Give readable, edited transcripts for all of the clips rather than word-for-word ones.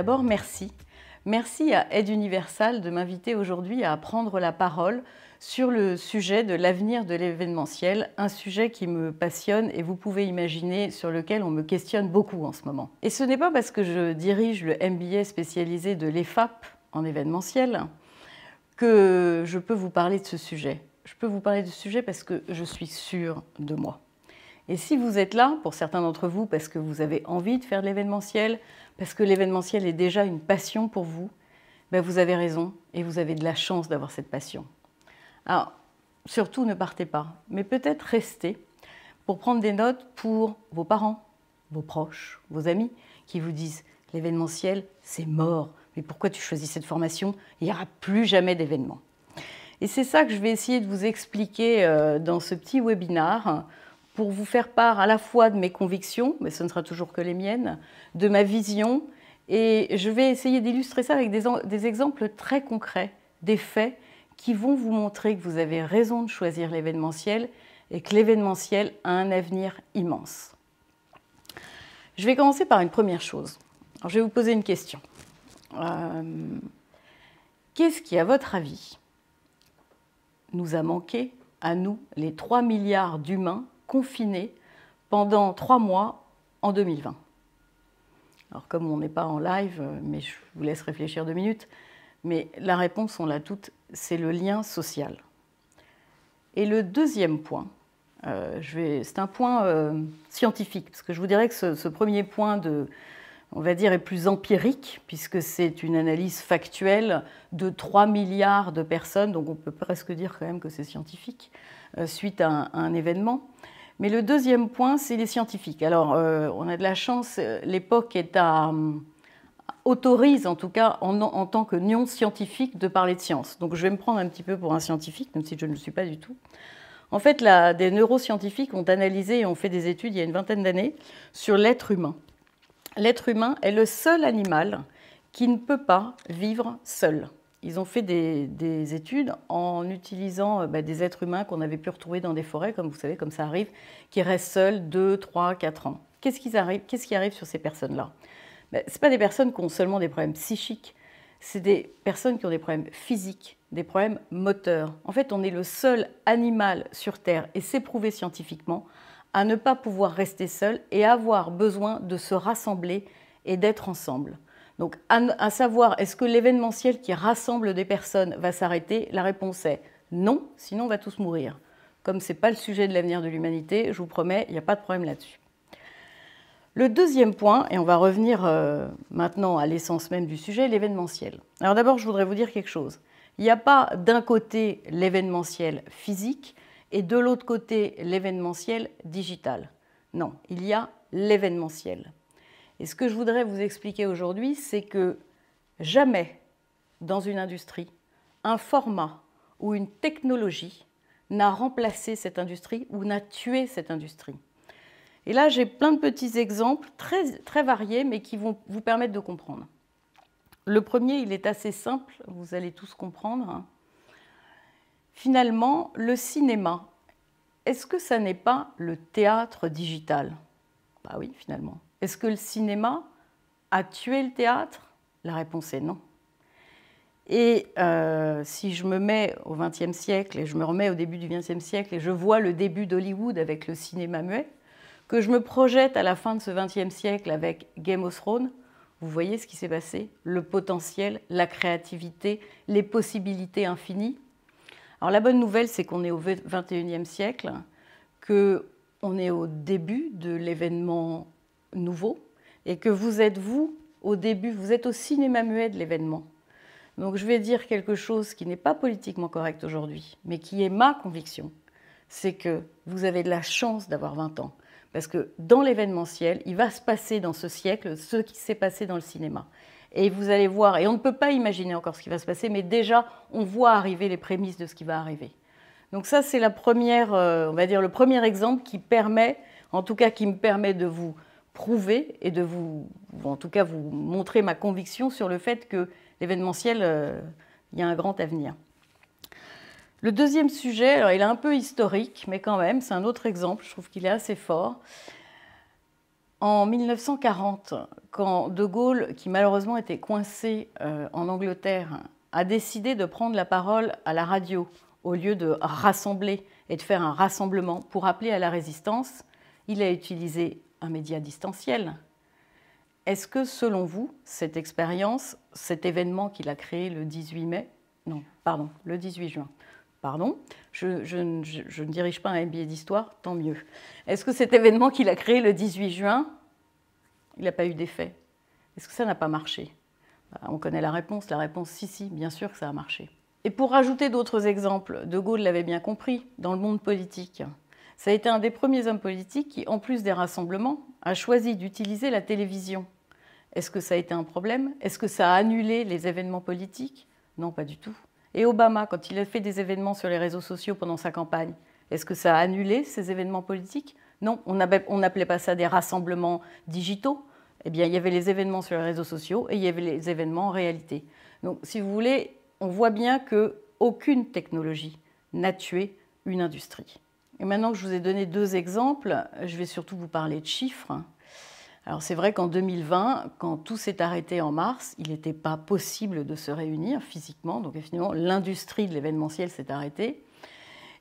D'abord, merci. Merci à Aide Universal de m'inviter aujourd'hui à prendre la parole sur le sujet de l'avenir de l'événementiel, un sujet qui me passionne et vous pouvez imaginer sur lequel on me questionne beaucoup en ce moment. Et ce n'est pas parce que je dirige le MBA spécialisé de l'EFAP en événementiel que je peux vous parler de ce sujet. Je peux vous parler de ce sujet parce que je suis sûre de moi. Et si vous êtes là, pour certains d'entre vous, parce que vous avez envie de faire de l'événementiel, parce que l'événementiel est déjà une passion pour vous, ben vous avez raison et vous avez de la chance d'avoir cette passion. Alors, surtout ne partez pas, mais peut-être restez pour prendre des notes pour vos parents, vos proches, vos amis, qui vous disent « l'événementiel, c'est mort, mais pourquoi tu choisis cette formation? Il n'y aura plus jamais d'événement ». Et c'est ça que je vais essayer de vous expliquer dans ce petit webinaire, pour vous faire part à la fois de mes convictions, mais ce ne sera toujours que les miennes, de ma vision, et je vais essayer d'illustrer ça avec des exemples très concrets, des faits qui vont vous montrer que vous avez raison de choisir l'événementiel et que l'événementiel a un avenir immense. Je vais commencer par une première chose. Alors, je vais vous poser une question. Qu'est-ce qui, à votre avis, nous a manqué, à nous, les 3 milliards d'humains confinés pendant 3 mois en 2020. Alors comme on n'est pas en live, mais je vous laisse réfléchir 2 minutes, mais la réponse, on l'a toute, c'est le lien social. Et le deuxième point, c'est un point scientifique, parce que je vous dirais que ce premier point on va dire, est plus empirique, puisque c'est une analyse factuelle de 3 milliards de personnes, donc on peut presque dire quand même que c'est scientifique, suite à un événement. Mais le deuxième point, c'est les scientifiques. Alors, on a de la chance, l'époque autorise, en tout cas, en tant que non scientifique, de parler de science. Donc, je vais me prendre un petit peu pour un scientifique, même si je ne le suis pas du tout. En fait, des neuroscientifiques ont analysé et ont fait des études il y a une vingtaine d'années sur l'être humain. L'être humain est le seul animal qui ne peut pas vivre seul. Ils ont fait des études en utilisant des êtres humains qu'on avait pu retrouver dans des forêts, comme vous savez, comme ça arrive, qui restent seuls 2, 3, 4 ans. Qu'est-ce qui arrive sur ces personnes-là? Ce ne sont pas des personnes qui ont seulement des problèmes psychiques, c'est des personnes qui ont des problèmes physiques, des problèmes moteurs. En fait, on est le seul animal sur Terre, et c'est prouvé scientifiquement, à ne pas pouvoir rester seul et avoir besoin de se rassembler et d'être ensemble. Donc, à savoir, est-ce que l'événementiel qui rassemble des personnes va s'arrêter? La réponse est non, sinon on va tous mourir. Comme ce n'est pas le sujet de l'avenir de l'humanité, je vous promets, il n'y a pas de problème là-dessus. Le deuxième point, et on va revenir maintenant à l'essence même du sujet, l'événementiel. Alors d'abord, je voudrais vous dire quelque chose. Il n'y a pas d'un côté l'événementiel physique et de l'autre côté l'événementiel digital. Non, il y a l'événementiel. Et ce que je voudrais vous expliquer aujourd'hui, c'est que jamais dans une industrie, un format ou une technologie n'a remplacé cette industrie ou n'a tué cette industrie. Et là, j'ai plein de petits exemples très variés, mais qui vont vous permettre de comprendre. Le premier, il est assez simple, vous allez tous comprendre. Finalement, le cinéma, est-ce que ça n'est pas le théâtre digital? Bah oui, finalement. Est-ce que le cinéma a tué le théâtre? La réponse est non. Et si je me mets au XXe siècle et je me remets au début du XXe siècle et je vois le début d'Hollywood avec le cinéma muet, que je me projette à la fin de ce XXe siècle avec Game of Thrones, vous voyez ce qui s'est passé? Le potentiel, la créativité, les possibilités infinies. Alors la bonne nouvelle, c'est qu'on est au XXIe siècle, qu'on est au début de l'événement nouveau et que vous êtes, vous, au début, vous êtes au cinéma muet de l'événement. Donc je vais dire quelque chose qui n'est pas politiquement correct aujourd'hui, mais qui est ma conviction, c'est que vous avez de la chance d'avoir 20 ans. Parce que dans l'événementiel, il va se passer dans ce siècle ce qui s'est passé dans le cinéma. Et vous allez voir, et on ne peut pas imaginer encore ce qui va se passer, mais déjà, on voit arriver les prémices de ce qui va arriver. Donc ça, c'est la première, on va dire, le premier exemple qui permet, en tout cas qui me permet de vous prouver et de vous, en tout cas, vous montrer ma conviction sur le fait que l'événementiel, il y a un grand avenir. Le deuxième sujet, alors il est un peu historique, mais quand même, c'est un autre exemple, je trouve qu'il est assez fort. En 1940, quand De Gaulle, qui malheureusement était coincé en Angleterre, a décidé de prendre la parole à la radio au lieu de rassembler et de faire un rassemblement pour appeler à la résistance, il a utilisé un média distanciel. Est-ce que, selon vous, cette expérience, cet événement qu'il a créé le 18 mai, non, pardon, le 18 juin, pardon, je ne dirige pas un MBA d'histoire, tant mieux. Est-ce que cet événement qu'il a créé le 18 juin, il n'a pas eu d'effet? Est-ce que ça n'a pas marché? On connaît la réponse, si, bien sûr que ça a marché. Et pour rajouter d'autres exemples, De Gaulle l'avait bien compris, dans le monde politique. Ça a été un des premiers hommes politiques qui, en plus des rassemblements, a choisi d'utiliser la télévision. Est-ce que ça a été un problème? Est-ce que ça a annulé les événements politiques? Non, pas du tout. Et Obama, quand il a fait des événements sur les réseaux sociaux pendant sa campagne, est-ce que ça a annulé ces événements politiques? Non, on n'appelait pas ça des rassemblements digitaux. Eh bien, il y avait les événements sur les réseaux sociaux et il y avait les événements en réalité. Donc, si vous voulez, on voit bien qu'aucune technologie n'a tué une industrie. Et maintenant que je vous ai donné deux exemples, je vais surtout vous parler de chiffres. Alors, c'est vrai qu'en 2020, quand tout s'est arrêté en mars, il n'était pas possible de se réunir physiquement. Donc, finalement, l'industrie de l'événementiel s'est arrêtée.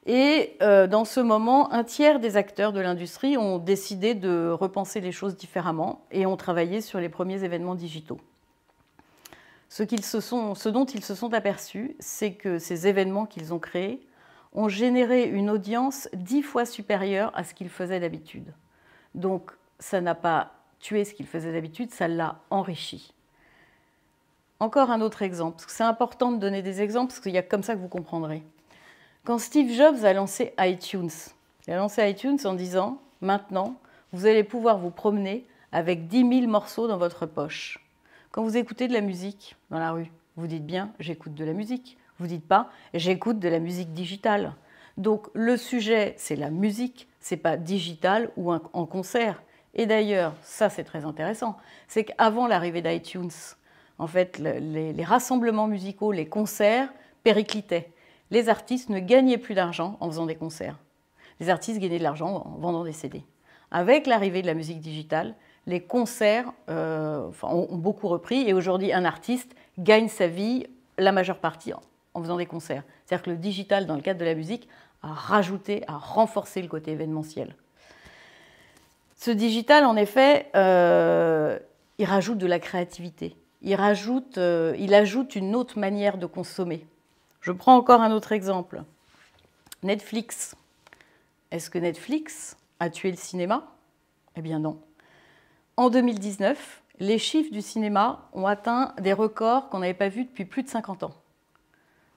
Et dans ce moment, un tiers des acteurs de l'industrie ont décidé de repenser les choses différemment et ont travaillé sur les premiers événements digitaux. Ce dont ils se sont aperçus, c'est que ces événements qu'ils ont créés ont généré une audience 10 fois supérieure à ce qu'ils faisaient d'habitude. Donc, ça n'a pas tué ce qu'ils faisaient d'habitude, ça l'a enrichi. Encore un autre exemple, parce que c'est important de donner des exemples, parce qu'il y a comme ça que vous comprendrez. Quand Steve Jobs a lancé iTunes, il a lancé iTunes en disant « Maintenant, vous allez pouvoir vous promener avec 10 000 morceaux dans votre poche. » Quand vous écoutez de la musique dans la rue, vous dites bien « J'écoute de la musique ». Vous dites pas « J'écoute de la musique digitale ». Donc le sujet, c'est la musique, c'est pas digital ou en concert. Et d'ailleurs, ça c'est très intéressant, c'est qu'avant l'arrivée d'iTunes, en fait, les rassemblements musicaux, les concerts périclitaient. Les artistes ne gagnaient plus d'argent en faisant des concerts. Les artistes gagnaient de l'argent en vendant des CD. Avec l'arrivée de la musique digitale, les concerts ont beaucoup repris et aujourd'hui, un artiste gagne sa vie, la majeure partie, en faisant des concerts. C'est-à-dire que le digital, dans le cadre de la musique, a renforcé le côté événementiel. Ce digital, en effet, il rajoute de la créativité. Il ajoute une autre manière de consommer. Je prends encore un autre exemple. Netflix. Est-ce que Netflix a tué le cinéma? Eh bien non. En 2019, les chiffres du cinéma ont atteint des records qu'on n'avait pas vus depuis plus de 50 ans.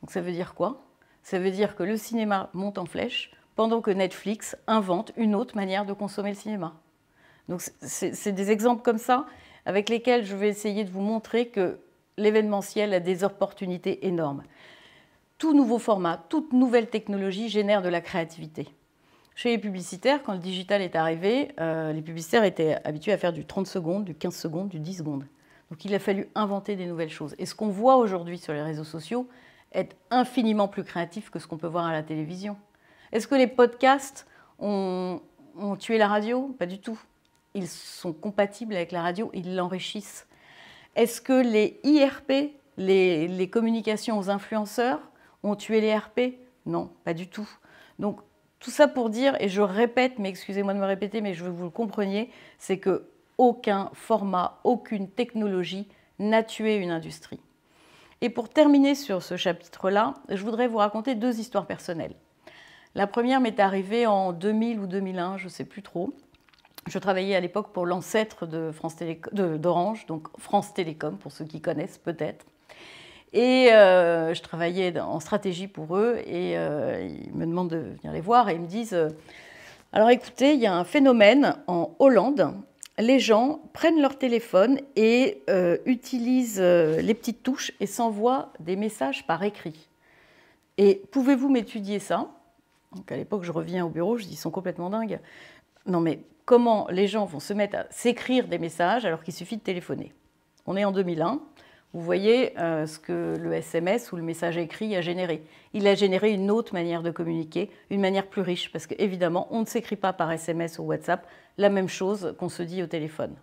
Donc ça veut dire quoi? Ça veut dire que le cinéma monte en flèche pendant que Netflix invente une autre manière de consommer le cinéma. Donc c'est des exemples comme ça avec lesquels je vais essayer de vous montrer que l'événementiel a des opportunités énormes. Tout nouveau format, toute nouvelle technologie génère de la créativité. Chez les publicitaires, quand le digital est arrivé, les publicitaires étaient habitués à faire du 30 secondes, du 15 secondes, du 10 secondes. Donc il a fallu inventer des nouvelles choses. Et ce qu'on voit aujourd'hui sur les réseaux sociaux est infiniment plus créatif que ce qu'on peut voir à la télévision. Est-ce que les podcasts ont tué la radio? Pas du tout. Ils sont compatibles avec la radio, ils l'enrichissent. Est-ce que les IRP, les communications aux influenceurs, ont tué les RP? Non, pas du tout. Donc, tout ça pour dire, et je répète, mais excusez-moi de me répéter, mais je veux que vous le compreniez, c'est qu'aucun format, aucune technologie n'a tué une industrie. Et pour terminer sur ce chapitre-là, je voudrais vous raconter deux histoires personnelles. La première m'est arrivée en 2000 ou 2001, je ne sais plus trop. Je travaillais à l'époque pour l'ancêtre d'Orange, donc France Télécom, pour ceux qui connaissent peut-être. Et je travaillais en stratégie pour eux et ils me demandent de venir les voir et ils me disent alors écoutez, il y a un phénomène en Hollande, les gens prennent leur téléphone et utilisent les petites touches et s'envoient des messages par écrit. Et pouvez-vous m'étudier ça? Donc à l'époque, je reviens au bureau, je dis ils sont complètement dingues. Non mais comment les gens vont se mettre à s'écrire des messages alors qu'il suffit de téléphoner? On est en 2001. vous voyez ce que le SMS ou le message écrit a généré. Il a généré une autre manière de communiquer, une manière plus riche, parce qu'évidemment, on ne s'écrit pas par SMS ou WhatsApp la même chose qu'on se dit au téléphone.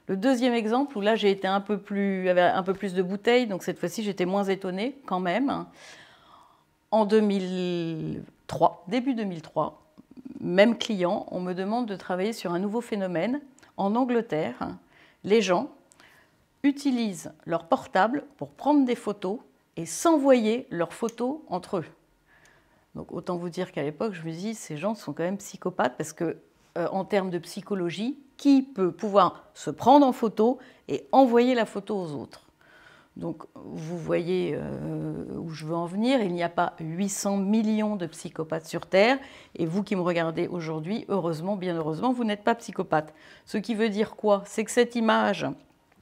Le deuxième exemple, où là j'ai été avec un peu plus de bouteilles, donc cette fois-ci j'étais moins étonnée quand même. En 2003, début 2003, même client, on me demande de travailler sur un nouveau phénomène. En Angleterre, les gens utilisent leur portable pour prendre des photos et s'envoyer leurs photos entre eux. Donc autant vous dire qu'à l'époque, je me dis, ces gens sont quand même psychopathes parce que, en termes de psychologie, qui peut pouvoir se prendre en photo et envoyer la photo aux autres? Donc vous voyez où je veux en venir, il n'y a pas 800 millions de psychopathes sur Terre, et vous qui me regardez aujourd'hui, heureusement, bien heureusement, vous n'êtes pas psychopathe. Ce qui veut dire quoi? C'est que cette image,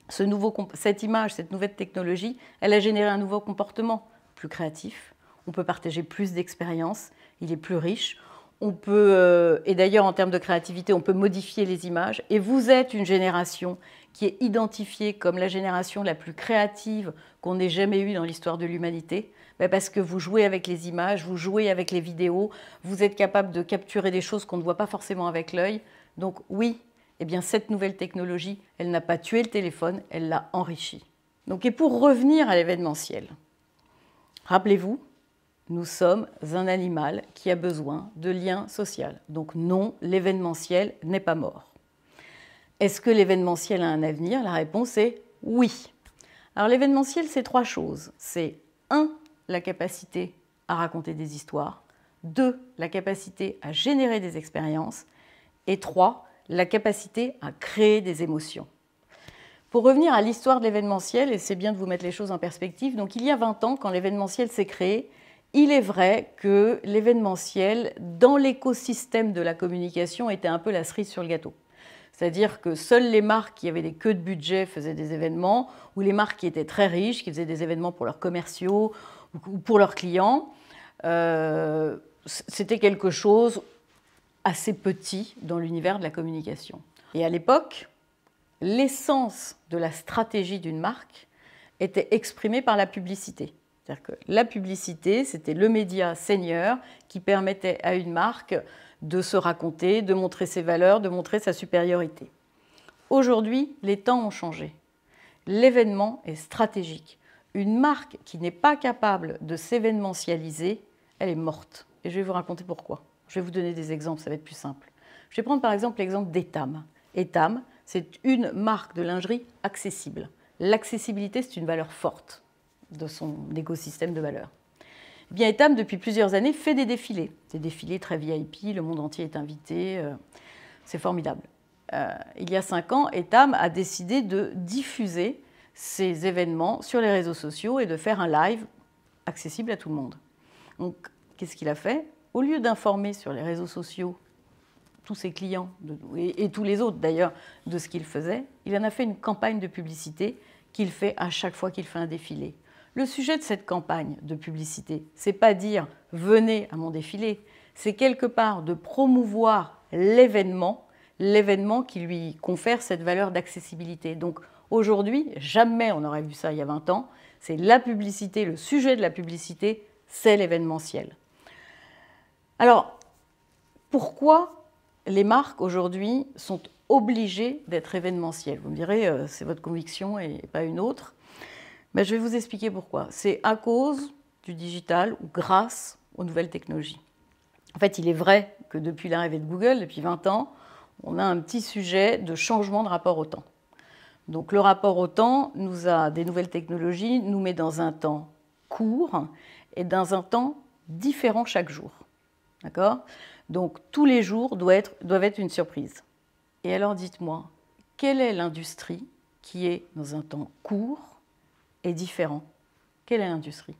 cette nouvelle technologie, elle a généré un nouveau comportement plus créatif, on peut partager plus d'expériences, il est plus riche, on peut, et d'ailleurs en termes de créativité, on peut modifier les images, et vous êtes une génération qui est identifiée comme la génération la plus créative qu'on ait jamais eue dans l'histoire de l'humanité, parce que vous jouez avec les images, vous jouez avec les vidéos, vous êtes capable de capturer des choses qu'on ne voit pas forcément avec l'œil. Donc oui, eh bien, cette nouvelle technologie, elle n'a pas tué le téléphone, elle l'a enrichi. Donc, et pour revenir à l'événementiel, rappelez-vous, nous sommes un animal qui a besoin de lien social. Donc non, l'événementiel n'est pas mort. Est-ce que l'événementiel a un avenir? La réponse est oui. Alors l'événementiel, c'est trois choses. C'est 1, la capacité à raconter des histoires. 2, la capacité à générer des expériences. Et 3, la capacité à créer des émotions. Pour revenir à l'histoire de l'événementiel, et c'est bien de vous mettre les choses en perspective, donc il y a 20 ans, quand l'événementiel s'est créé, il est vrai que l'événementiel, dans l'écosystème de la communication, était un peu la cerise sur le gâteau. C'est-à-dire que seules les marques qui avaient des queues de budget faisaient des événements, ou les marques qui étaient très riches, qui faisaient des événements pour leurs commerciaux ou pour leurs clients. C'était quelque chose assez petit dans l'univers de la communication. Et à l'époque, l'essence de la stratégie d'une marque était exprimée par la publicité. C'est-à-dire que la publicité, c'était le média seigneur qui permettait à une marque de se raconter, de montrer ses valeurs, de montrer sa supériorité. Aujourd'hui, les temps ont changé. L'événement est stratégique. Une marque qui n'est pas capable de s'événementialiser, elle est morte. Et je vais vous raconter pourquoi. Je vais vous donner des exemples, ça va être plus simple. Je vais prendre par exemple l'exemple d'Etam. Etam, c'est une marque de lingerie accessible. L'accessibilité, c'est une valeur forte de son écosystème de valeurs. Eh bien, Etam, depuis plusieurs années, fait des défilés très VIP, le monde entier est invité, c'est formidable. Il y a 5 ans, Etam a décidé de diffuser ces événements sur les réseaux sociaux et de faire un live accessible à tout le monde. Donc, qu'est-ce qu'il a fait? Au lieu d'informer sur les réseaux sociaux tous ses clients, et tous les autres d'ailleurs, de ce qu'il faisait, il en a fait une campagne de publicité qu'il fait à chaque fois qu'il fait un défilé. Le sujet de cette campagne de publicité, c'est pas dire « venez à mon défilé », c'est quelque part de promouvoir l'événement qui lui confère cette valeur d'accessibilité. Donc aujourd'hui, jamais on aurait vu ça il y a 20 ans, c'est la publicité, le sujet de la publicité, c'est l'événementiel. Alors, pourquoi les marques aujourd'hui sont obligées d'être événementielles? Vous me direz, c'est votre conviction et pas une autre. Mais je vais vous expliquer pourquoi. C'est à cause du digital ou grâce aux nouvelles technologies. En fait, il est vrai que depuis l'arrivée de Google, depuis 20 ans, on a un petit sujet de changement de rapport au temps. Donc le rapport au temps des nouvelles technologies nous met dans un temps court et dans un temps différent chaque jour. D'accord? Donc tous les jours doivent être une surprise. Et alors dites-moi, quelle est l'industrie qui est dans un temps court et différent? Quelle est l'industrie?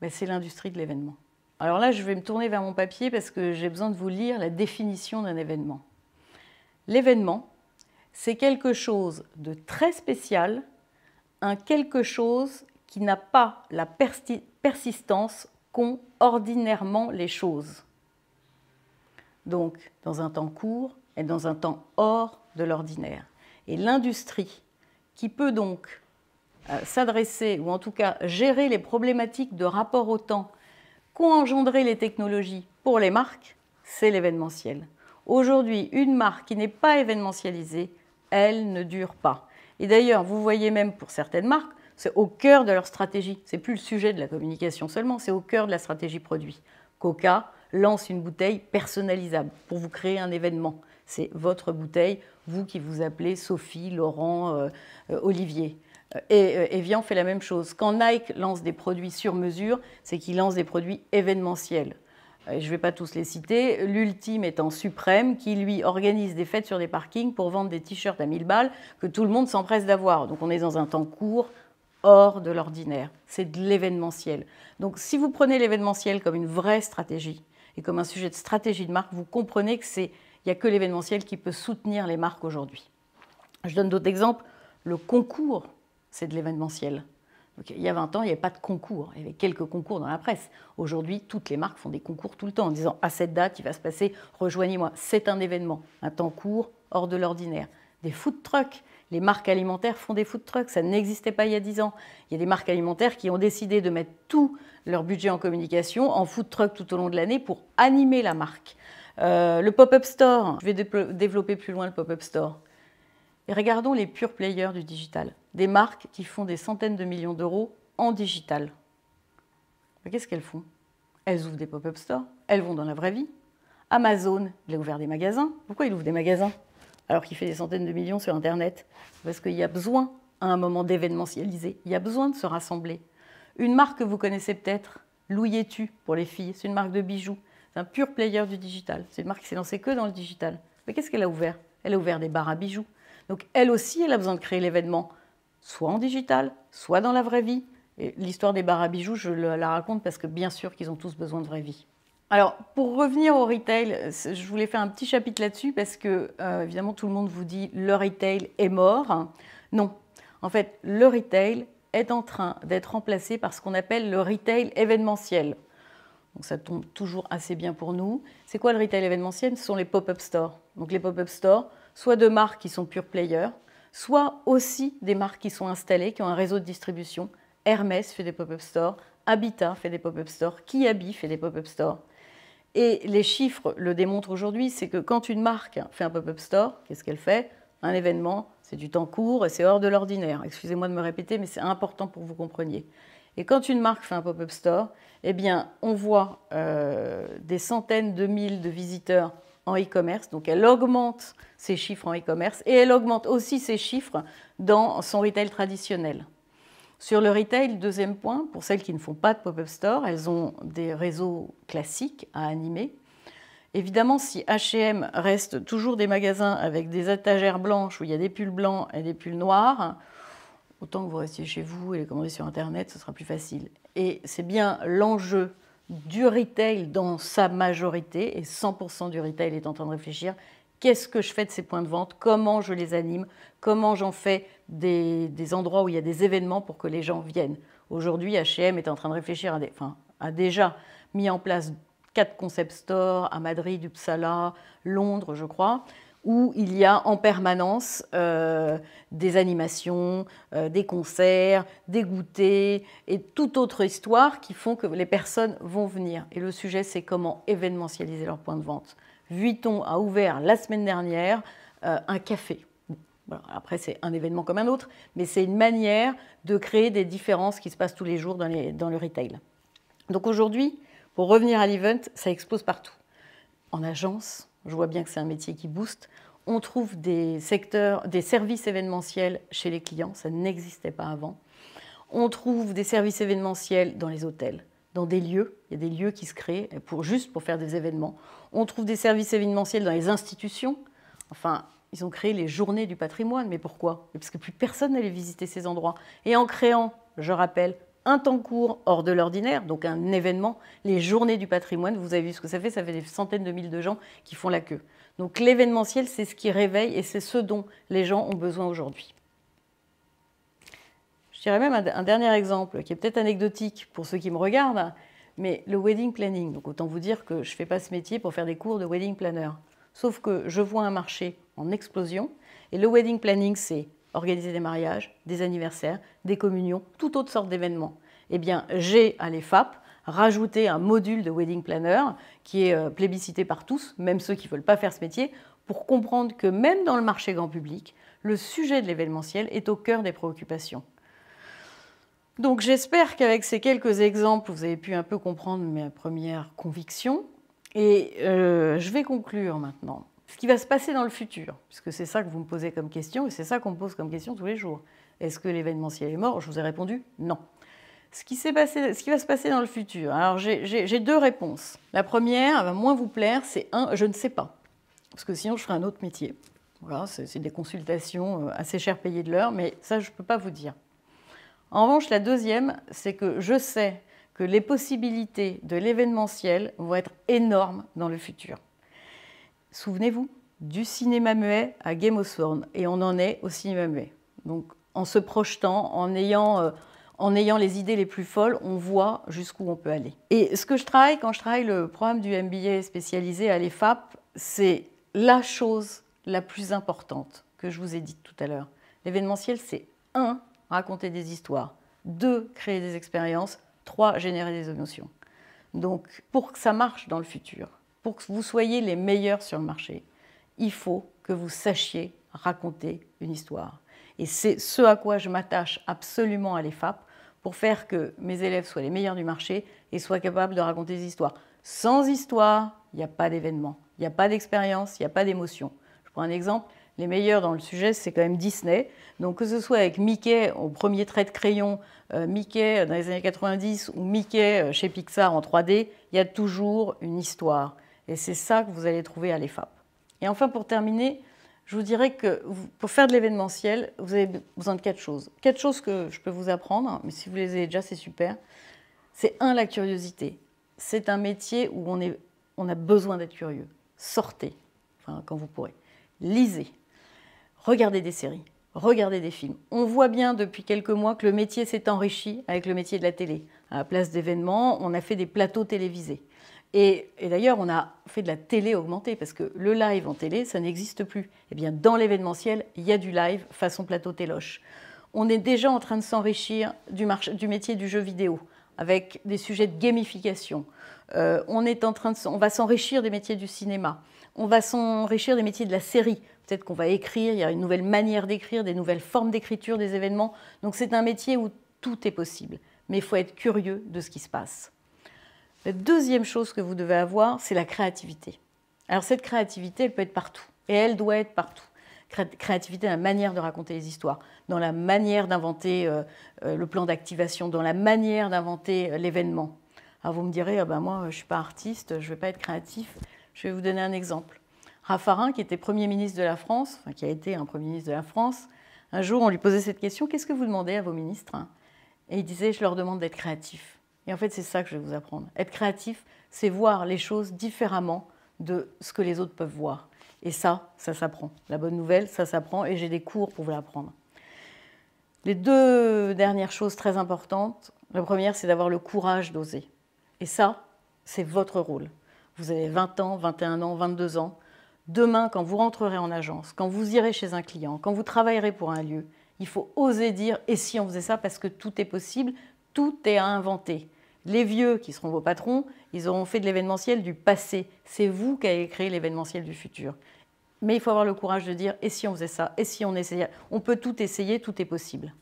C'est l'industrie de l'événement. Alors là, je vais me tourner vers mon papier parce que j'ai besoin de vous lire la définition d'un événement. L'événement, c'est quelque chose de très spécial, un quelque chose qui n'a pas la persistance qu'ont ordinairement les choses. Donc, dans un temps court et dans un temps hors de l'ordinaire. Et l'industrie qui peut donc s'adresser, ou en tout cas gérer les problématiques de rapport au temps qu'ont engendré les technologies pour les marques, c'est l'événementiel. Aujourd'hui, une marque qui n'est pas événementialisée, elle ne dure pas. Et d'ailleurs, vous voyez même pour certaines marques, c'est au cœur de leur stratégie. Ce n'est plus le sujet de la communication seulement, c'est au cœur de la stratégie produit. Coca lance une bouteille personnalisable pour vous créer un événement. C'est votre bouteille, vous qui vous appelez Sophie, Laurent, Olivier. Et Evian fait la même chose. Quand Nike lance des produits sur mesure, c'est qu'il lance des produits événementiels. Je ne vais pas tous les citer. L'ultime étant Suprême, qui lui organise des fêtes sur des parkings pour vendre des t-shirts à 1000 balles que tout le monde s'empresse d'avoir. Donc on est dans un temps court, hors de l'ordinaire. C'est de l'événementiel. Donc si vous prenez l'événementiel comme une vraie stratégie et comme un sujet de stratégie de marque, vous comprenez qu'il n'y a que l'événementiel qui peut soutenir les marques aujourd'hui. Je donne d'autres exemples. Le concours, c'est de l'événementiel. Donc, il y a 20 ans, il n'y avait pas de concours. Il y avait quelques concours dans la presse. Aujourd'hui, toutes les marques font des concours tout le temps en disant « à cette date, il va se passer, rejoignez-moi ». C'est un événement, un temps court, hors de l'ordinaire. Des food trucks. Les marques alimentaires font des food trucks. Ça n'existait pas il y a 10 ans. Il y a des marques alimentaires qui ont décidé de mettre tout leur budget en communication en food truck tout au long de l'année pour animer la marque. Le pop-up store. Je vais développer plus loin le pop-up store. Et regardons les pure players du digital, des marques qui font des centaines de millions d'euros en digital. Qu'est-ce qu'elles font? Elles ouvrent des pop-up stores, elles vont dans la vraie vie. Amazon, il a ouvert des magasins. Pourquoi il ouvre des magasins alors qu'il fait des centaines de millions sur Internet? Parce qu'il y a besoin, à un moment, d'événementialiser. Il y a besoin de se rassembler. Une marque que vous connaissez peut-être, Louis et Tu, pour les filles, c'est une marque de bijoux. C'est un pure player du digital. C'est une marque qui s'est lancée que dans le digital. Mais qu'est-ce qu'elle a ouvert? Elle a ouvert des bars à bijoux. Donc elle aussi, elle a besoin de créer l'événement, soit en digital, soit dans la vraie vie. Et l'histoire des bars à bijoux, je la raconte parce que bien sûr qu'ils ont tous besoin de vraie vie. Alors, pour revenir au retail, je voulais faire un petit chapitre là-dessus parce que, évidemment, tout le monde vous dit « le retail est mort ». Non. En fait, le retail est en train d'être remplacé par ce qu'on appelle le retail événementiel. Donc ça tombe toujours assez bien pour nous. C'est quoi le retail événementiel? Ce sont les pop-up stores. Donc les pop-up stores, soit de marques qui sont pure players, soit aussi des marques qui sont installées, qui ont un réseau de distribution. Hermès fait des pop-up stores, Habitat fait des pop-up stores, Kiabi fait des pop-up stores. Et les chiffres le démontrent aujourd'hui, c'est que quand une marque fait un pop-up store, qu'est-ce qu'elle fait? Un événement, c'est du temps court et c'est hors de l'ordinaire. Excusez-moi de me répéter, mais c'est important pour que vous compreniez. Et quand une marque fait un pop-up store, eh bien, on voit des centaines de mille de visiteurs en e-commerce. Donc, elle augmente ses chiffres en e-commerce et elle augmente aussi ses chiffres dans son retail traditionnel. Sur le retail, deuxième point, pour celles qui ne font pas de pop-up store, elles ont des réseaux classiques à animer. Évidemment, si H&M reste toujours des magasins avec des étagères blanches où il y a des pulls blancs et des pulls noirs, autant que vous restiez chez vous et les commander sur Internet, ce sera plus facile. Et c'est bien l'enjeu du retail dans sa majorité, et 100% du retail est en train de réfléchir, qu'est-ce que je fais de ces points de vente, comment je les anime, comment j'en fais des endroits où il y a des événements pour que les gens viennent. Aujourd'hui, H&M est en train de réfléchir a déjà mis en place 4 concept stores à Madrid, Uppsala, Londres, je crois, où il y a en permanence des animations, des concerts, des goûters et toute autre histoire qui font que les personnes vont venir. Et le sujet, c'est comment événementialiser leur point de vente. Vuitton a ouvert la semaine dernière un café. Voilà, après, c'est un événement comme un autre, mais c'est une manière de créer des différences qui se passent tous les jours dans le retail. Donc aujourd'hui, pour revenir à l'event, ça explose partout. En agence, je vois bien que c'est un métier qui booste. On trouve des services événementiels chez les clients, ça n'existait pas avant. On trouve des services événementiels dans les hôtels, dans des lieux. Il y a des lieux qui se créent juste pour faire des événements. On trouve des services événementiels dans les institutions. Enfin, ils ont créé les journées du patrimoine. Mais pourquoi? Parce que plus personne n'allait visiter ces endroits. Et en créant, je rappelle, un temps court hors de l'ordinaire, donc un événement, les journées du patrimoine, vous avez vu ce que ça fait des centaines de mille de gens qui font la queue. Donc l'événementiel, c'est ce qui réveille et c'est ce dont les gens ont besoin aujourd'hui. Je dirais même un dernier exemple qui est peut-être anecdotique pour ceux qui me regardent, mais le wedding planning. Donc autant vous dire que je ne fais pas ce métier pour faire des cours de wedding planner. Sauf que je vois un marché en explosion et le wedding planning, c'est organiser des mariages, des anniversaires, des communions, toutes autres sortes d'événements. Eh bien, j'ai à l'EFAP rajouté un module de Wedding Planner qui est plébiscité par tous, même ceux qui ne veulent pas faire ce métier, pour comprendre que même dans le marché grand public, le sujet de l'événementiel est au cœur des préoccupations. Donc j'espère qu'avec ces quelques exemples, vous avez pu un peu comprendre mes premières convictions. Et je vais conclure maintenant. Ce qui va se passer dans le futur, puisque c'est ça que vous me posez comme question, et c'est ça qu'on me pose comme question tous les jours. Est-ce que l'événementiel est mort? Je vous ai répondu non. Ce qui va se passer dans le futur, alors j'ai deux réponses. La première, elle va moins vous plaire, c'est je ne sais pas. Parce que sinon, je ferai un autre métier. Voilà, c'est des consultations assez cher payées de l'heure, mais ça, je ne peux pas vous dire. En revanche, la deuxième, c'est que je sais que les possibilités de l'événementiel vont être énormes dans le futur. Souvenez-vous, du cinéma muet à Game of Thrones, et on en est au cinéma muet. Donc, en se projetant, en ayant les idées les plus folles, on voit jusqu'où on peut aller. Et ce que je travaille, quand je travaille le programme du MBA spécialisé à l'EFAP, c'est la chose la plus importante que je vous ai dite tout à l'heure. L'événementiel, c'est 1, raconter des histoires, 2, créer des expériences, 3, générer des émotions. Donc, pour que ça marche dans le futur, pour que vous soyez les meilleurs sur le marché, il faut que vous sachiez raconter une histoire. Et c'est ce à quoi je m'attache absolument à l'EFAP pour faire que mes élèves soient les meilleurs du marché et soient capables de raconter des histoires. Sans histoire, il n'y a pas d'événement, il n'y a pas d'expérience, il n'y a pas d'émotion. Je prends un exemple. Les meilleurs dans le sujet, c'est quand même Disney. Donc que ce soit avec Mickey au premier trait de crayon, Mickey dans les années 90 ou Mickey chez Pixar en 3D, il y a toujours une histoire. Et c'est ça que vous allez trouver à l'EFAP. Et enfin, pour terminer, je vous dirais que pour faire de l'événementiel, vous avez besoin de 4 choses. 4 choses que je peux vous apprendre, mais si vous les avez déjà, c'est super. C'est 1, la curiosité. C'est un métier où on a besoin d'être curieux. Sortez, enfin, quand vous pourrez. Lisez. Regardez des séries, regardez des films. On voit bien depuis quelques mois que le métier s'est enrichi avec le métier de la télé. À la place d'événements, on a fait des plateaux télévisés. Et d'ailleurs, on a fait de la télé augmentée, parce que le live en télé, ça n'existe plus. Eh bien, dans l'événementiel, il y a du live façon plateau téloche. On est déjà en train de s'enrichir du métier du jeu vidéo, avec des sujets de gamification. On va s'enrichir des métiers du cinéma. On va s'enrichir des métiers de la série. Peut-être qu'on va écrire, il y a une nouvelle manière d'écrire, des nouvelles formes d'écriture des événements. Donc c'est un métier où tout est possible. Mais il faut être curieux de ce qui se passe. La deuxième chose que vous devez avoir, c'est la créativité. Alors cette créativité, elle peut être partout. Et elle doit être partout. Créativité dans la manière de raconter les histoires, dans la manière d'inventer le plan d'activation, dans la manière d'inventer l'événement. Alors vous me direz, ah ben moi je ne suis pas artiste, je ne vais pas être créatif. Je vais vous donner un exemple. Raffarin, qui était Premier ministre de la France, enfin, qui a été un Premier ministre de la France, un jour on lui posait cette question, qu'est-ce que vous demandez à vos ministres? Et il disait, je leur demande d'être créatifs. Et en fait, c'est ça que je vais vous apprendre. Être créatif, c'est voir les choses différemment de ce que les autres peuvent voir. Et ça s'apprend. La bonne nouvelle, ça s'apprend et j'ai des cours pour vous l'apprendre. Les 2 dernières choses très importantes, la première, c'est d'avoir le courage d'oser. Et ça, c'est votre rôle. Vous avez 20 ans, 21 ans, 22 ans. Demain, quand vous rentrerez en agence, quand vous irez chez un client, quand vous travaillerez pour un lieu, il faut oser dire « et si on faisait ça ?» parce que tout est possible, tout est à inventer. Les vieux, qui seront vos patrons, ils auront fait de l'événementiel du passé. C'est vous qui avez créé l'événementiel du futur. Mais il faut avoir le courage de dire « et si on faisait ça ? Et si on essayait ?» On peut tout essayer, tout est possible.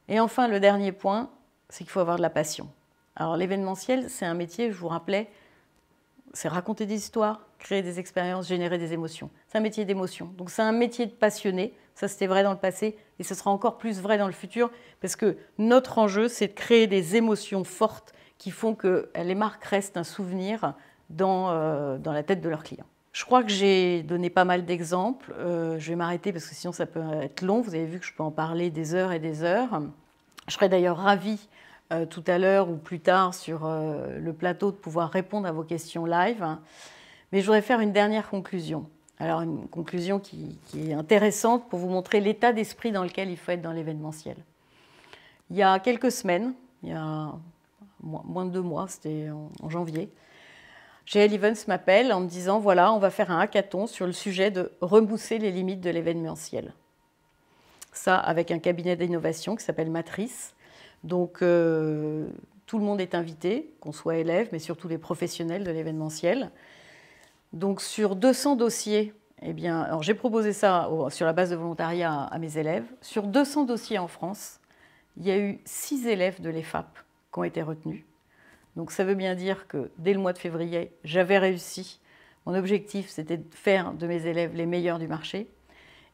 Et enfin, le dernier point, c'est qu'il faut avoir de la passion. Alors l'événementiel, c'est un métier, je vous rappelais, c'est raconter des histoires, créer des expériences, générer des émotions. C'est un métier d'émotion. Donc c'est un métier de passionné. Ça, c'était vrai dans le passé et ce sera encore plus vrai dans le futur parce que notre enjeu, c'est de créer des émotions fortes qui font que les marques restent un souvenir dans la tête de leurs clients. Je crois que j'ai donné pas mal d'exemples. Je vais m'arrêter parce que sinon ça peut être long. Vous avez vu que je peux en parler des heures et des heures. Je serais d'ailleurs ravie tout à l'heure ou plus tard sur le plateau de pouvoir répondre à vos questions live. Mais je voudrais faire une dernière conclusion. Alors une conclusion qui est intéressante pour vous montrer l'état d'esprit dans lequel il faut être dans l'événementiel. Il y a quelques semaines, il y a moins de 2 mois, c'était en janvier, GL Events m'appelle en me disant voilà, on va faire un hackathon sur le sujet de repousser les limites de l'événementiel. Ça avec un cabinet d'innovation qui s'appelle Matrice. Donc tout le monde est invité, qu'on soit élève, mais surtout les professionnels de l'événementiel. Donc sur 200 dossiers, eh bien, alors j'ai proposé ça sur la base de volontariat à mes élèves. Sur 200 dossiers en France, il y a eu 6 élèves de l'EFAP qui ont été retenus. Donc ça veut bien dire que dès le mois de février, j'avais réussi. Mon objectif, c'était de faire de mes élèves les meilleurs du marché.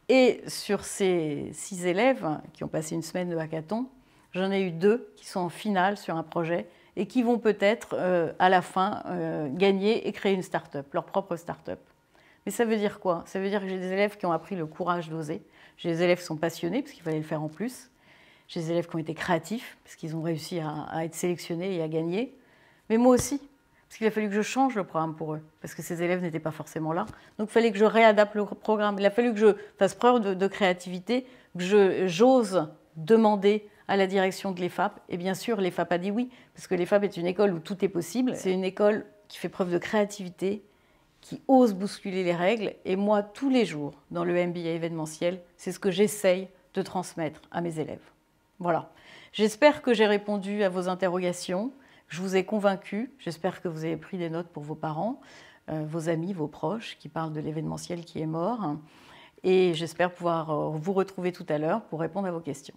Et sur ces 6 élèves qui ont passé une semaine de hackathon, j'en ai eu 2 qui sont en finale sur un projet et qui vont peut-être à la fin gagner et créer une start-up, leur propre start-up. Mais ça veut dire quoi? Ça veut dire que j'ai des élèves qui ont appris le courage d'oser. J'ai des élèves qui sont passionnés parce qu'il fallait le faire en plus. J'ai des élèves qui ont été créatifs parce qu'ils ont réussi à être sélectionnés et à gagner. Mais moi aussi, parce qu'il a fallu que je change le programme pour eux, parce que ces élèves n'étaient pas forcément là. Donc il fallait que je réadapte le programme. Il a fallu que je fasse preuve de créativité, que j'ose demander à la direction de l'EFAP. Et bien sûr, l'EFAP a dit oui, parce que l'EFAP est une école où tout est possible. C'est une école qui fait preuve de créativité, qui ose bousculer les règles. Et moi, tous les jours, dans le MBA événementiel, c'est ce que j'essaye de transmettre à mes élèves. Voilà. J'espère que j'ai répondu à vos interrogations. Je vous ai convaincu. J'espère que vous avez pris des notes pour vos parents, vos amis, vos proches qui parlent de l'événementiel qui est mort. Et j'espère pouvoir vous retrouver tout à l'heure pour répondre à vos questions.